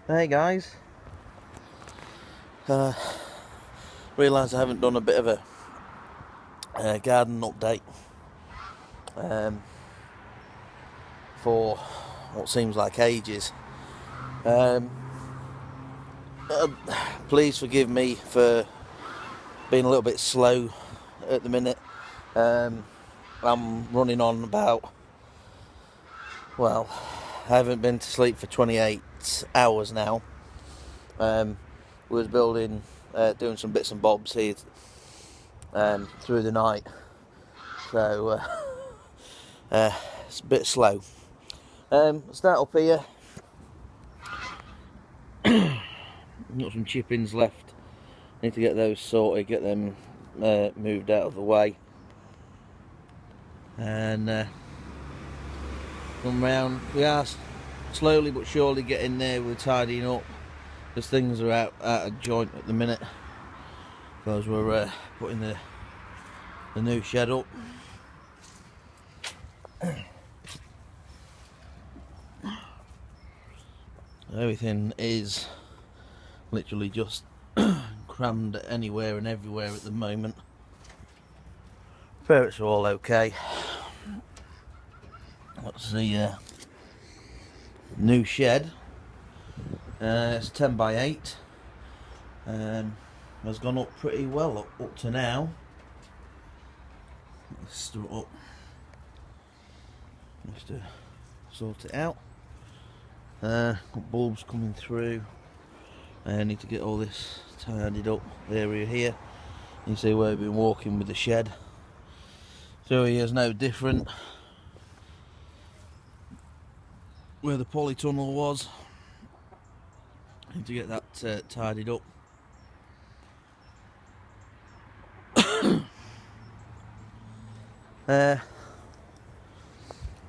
Hey guys, realise I haven't done a bit of a garden update for what seems like ages. Um, Please forgive me for being a little bit slow at the minute. I'm running on about, well, I haven't been to sleep for 28 hours now. We was building, doing some bits and bobs here through the night, so it's a bit slow. Start up here. Got some chippings left. Need to get those sorted, get them moved out of the way, and come round. We are slowly but surely getting there with tidying up, because things are out of joint at the minute, because we're putting the new shed up. Everything is literally just crammed anywhere and everywhere at the moment. Ferrets are all okay. That's the new shed. It's 10 by 8. Has gone up pretty well up to now. Let's start up. Just to sort it out. Got bulbs coming through. I need to get all this tidied up. The area here, you see where we've been walking with the shed. So here's no different. Where the polytunnel was, need to get that tidied up.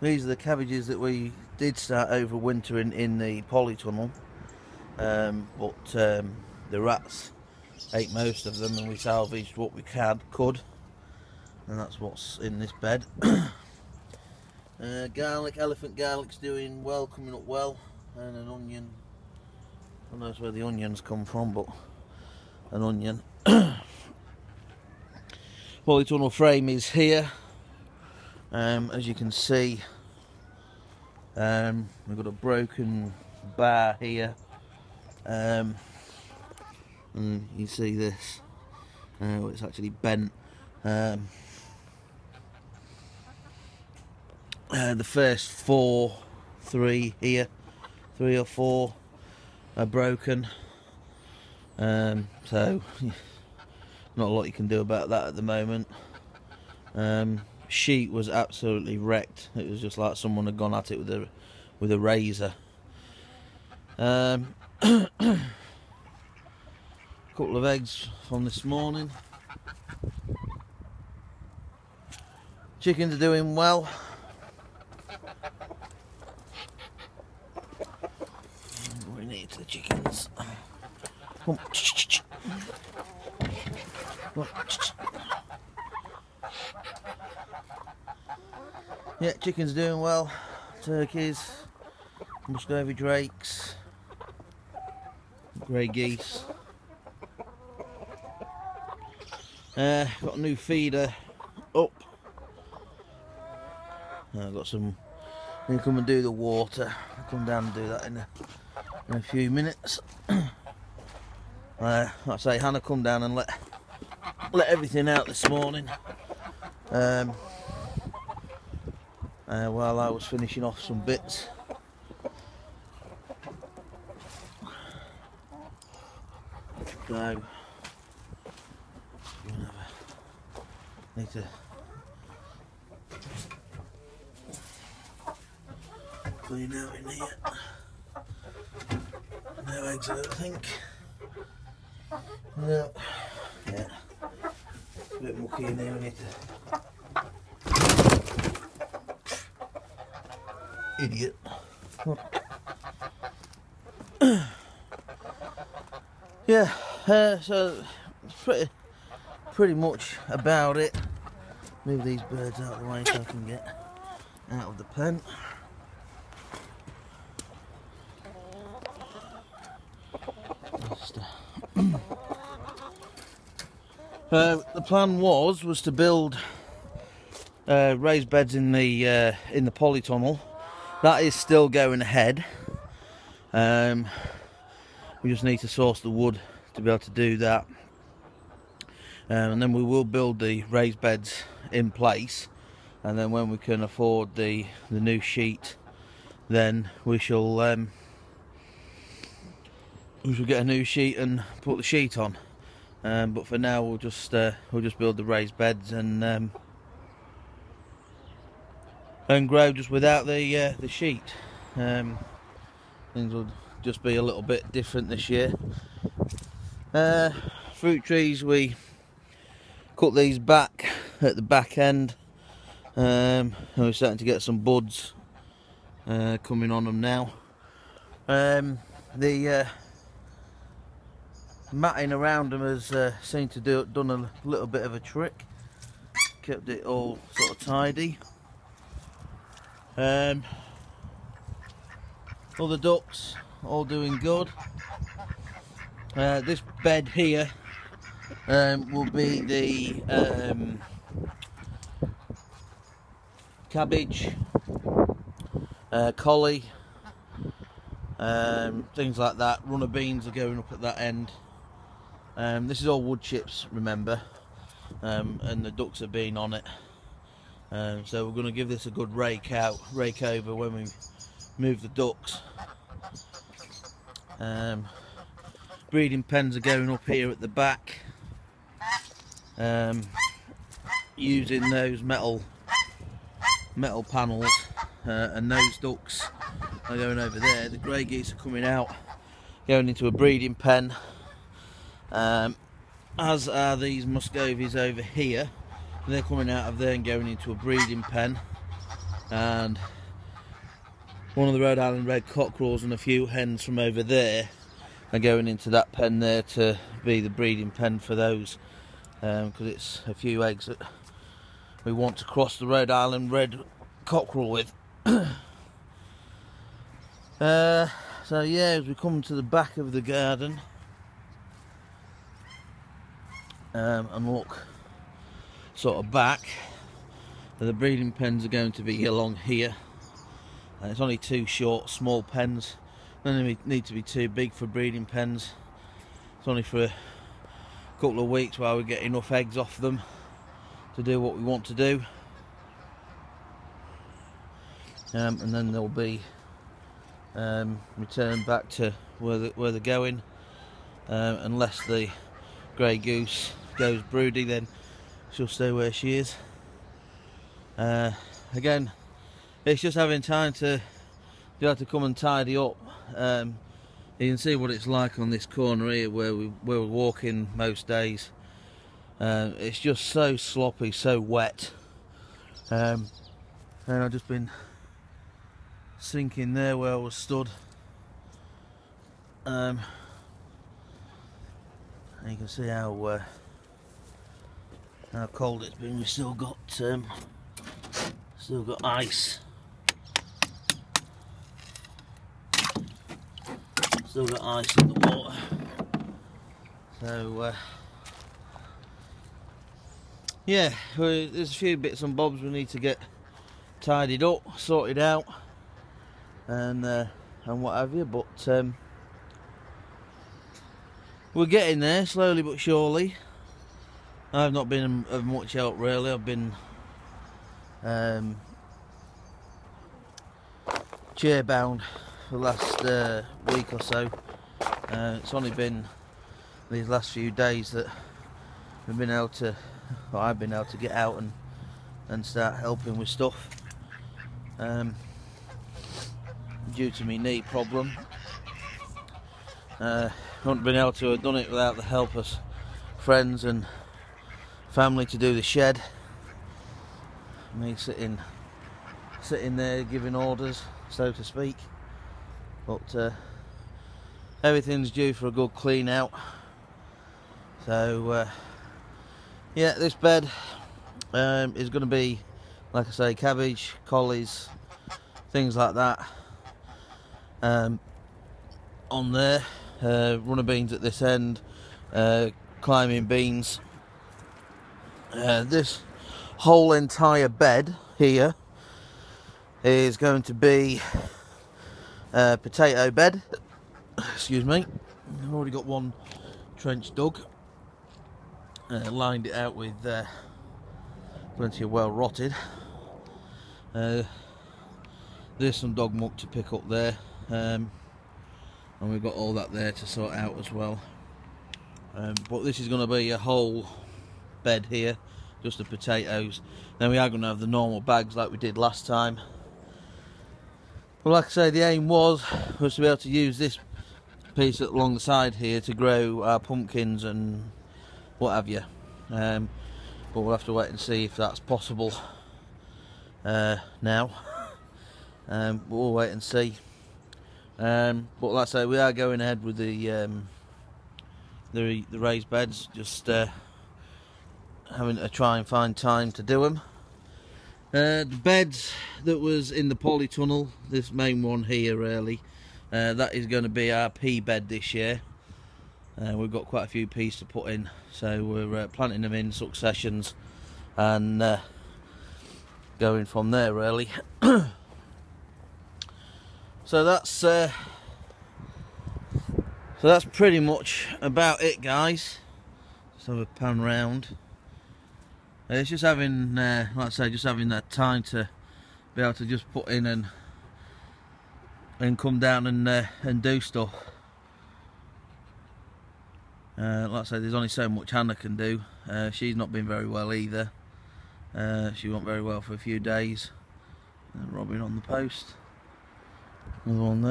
These are the cabbages that we did start overwintering in the polytunnel, but the rats ate most of them, and we salvaged what we could, and that's what's in this bed. Garlic, elephant garlic's doing well, coming up well, and an onion. I don't know where the onions come from, but an onion. Polytunnel frame is here. As you can see, we've got a broken bar here, and you see this, it's actually bent. The first three or four are broken, so not a lot you can do about that at the moment. Sheet was absolutely wrecked. It was just like someone had gone at it with a razor. Couple of eggs from this morning. Chickens are doing well. What we need to the chickens. Come. Yeah, chickens doing well. Turkeys, Muscovy drakes, grey geese. Got a new feeder up. I've got some. Need to come and do the water. I'll come down and do that in a few minutes. Like I say, Hannah come down and let everything out this morning. While I was finishing off some bits. So need to clean out in here. No eggs, I don't think. No. Yeah. A bit mucky in here, we need to. Idiot. Yeah, so it's pretty much about it. Move these birds out of the way so I can get out of the pen. The plan was to build raised beds in the polytunnel. That is still going ahead. We just need to source the wood to be able to do that, and then we will build the raised beds in place. And then when we can afford the new sheet, then we shall get a new sheet and put the sheet on. But for now, we'll just build the raised beds and grow just without the sheet. Things will just be a little bit different this year. Fruit trees, we cut these back at the back end, and we're starting to get some buds coming on them now. The matting around them has seemed to done a little bit of a trick, kept it all sort of tidy. All the ducks all doing good. This bed here will be the cabbage, collie, things like that. Runner beans are going up at that end. This is all wood chips, remember, and the ducks are being on it. So we're going to give this a good rake over when we move the ducks. Breeding pens are going up here at the back, using those metal panels, and those ducks are going over there. The grey geese are coming out, going into a breeding pen, as are these Muscovies over here. They're coming out of there and going into a breeding pen, and one of the Rhode Island red cockerels and a few hens from over there are going into that pen there to be the breeding pen for those, because it's a few eggs that we want to cross the Rhode Island red cockerel with. So yeah, as we come to the back of the garden and look sort of back, the breeding pens are going to be along here. It's only two short, small pens. They need to be too big for breeding pens. It's only for a couple of weeks while we get enough eggs off them to do what we want to do. And then they'll be returned back to where they're going, unless the grey goose goes broody, then she'll stay where she is. Again, it's just having time to be able to come and tidy up. You can see what it's like on this corner here where we're walking most days. It's just so sloppy, so wet, and I've just been sinking there where I was stood. And you can see how cold it's been. We've still got ice. Still got ice in the water. So yeah, there's a few bits and bobs we need to get tidied up, sorted out, and what have you. But we're getting there, slowly but surely. I've not been of much help really. I've been chair bound for the last week or so. It's only been these last few days that we've been able to, or I've been able to get out and start helping with stuff, due to my knee problem. Haven't been able to have done it without the help of friends and family to do the shed. Me sitting there giving orders, so to speak. But everything's due for a good clean out. So yeah, this bed is going to be, like I say, cabbage, collies, things like that on there. Runner beans at this end, climbing beans. This whole entire bed here is going to be a potato bed. Excuse me. I've already got one trench dug. Lined it out with plenty of well rotted. There's some dog muck to pick up there, and we've got all that there to sort out as well. But this is going to be a whole bed here, just the potatoes. Then we are going to have the normal bags like we did last time. Well, like I say, the aim was to be able to use this piece along the side here to grow our pumpkins and what have you. But we'll have to wait and see if that's possible now. We'll wait and see. But like I say, we are going ahead with the raised beds, just having to try and find time to do them. The beds that was in the polytunnel, this main one here really, that is going to be our pea bed this year. We've got quite a few peas to put in, so we're planting them in successions and going from there really. So that's pretty much about it, guys. Just have a pan round. It's just having, like I say, just having that time to be able to just put in and come down and do stuff. Like I say, there's only so much Hannah can do. She's not been very well either. She wasn't very well for a few days. Robin on the post. Another one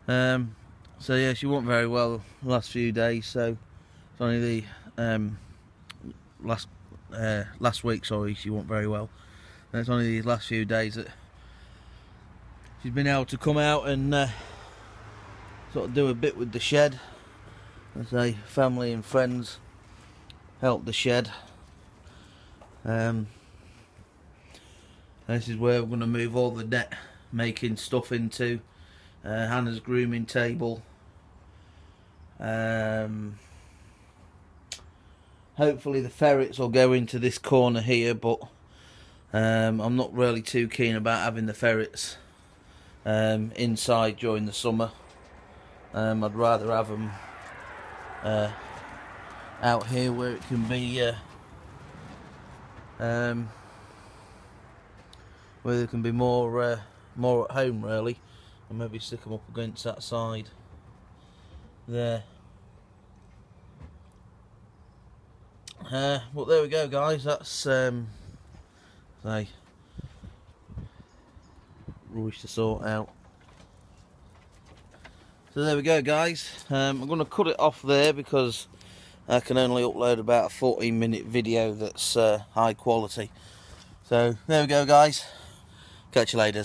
there. So yeah, she wasn't very well the last few days. So it's only the last week, sorry, she wasn't very well. And it's only these last few days that she's been able to come out and sort of do a bit with the shed. As I say, family and friends help the shed. This is where we're going to move all the net making stuff into. Hannah's grooming table. Hopefully the ferrets will go into this corner here, but I'm not really too keen about having the ferrets inside during the summer. I'd rather have them out here where it can be where they can be more at home really, and maybe stick them up against that side there. But there we go, guys. That's rubbish to sort out. So there we go, guys. I'm going to cut it off there because I can only upload about a 14-minute video that's high quality. So there we go, guys. Catch you later.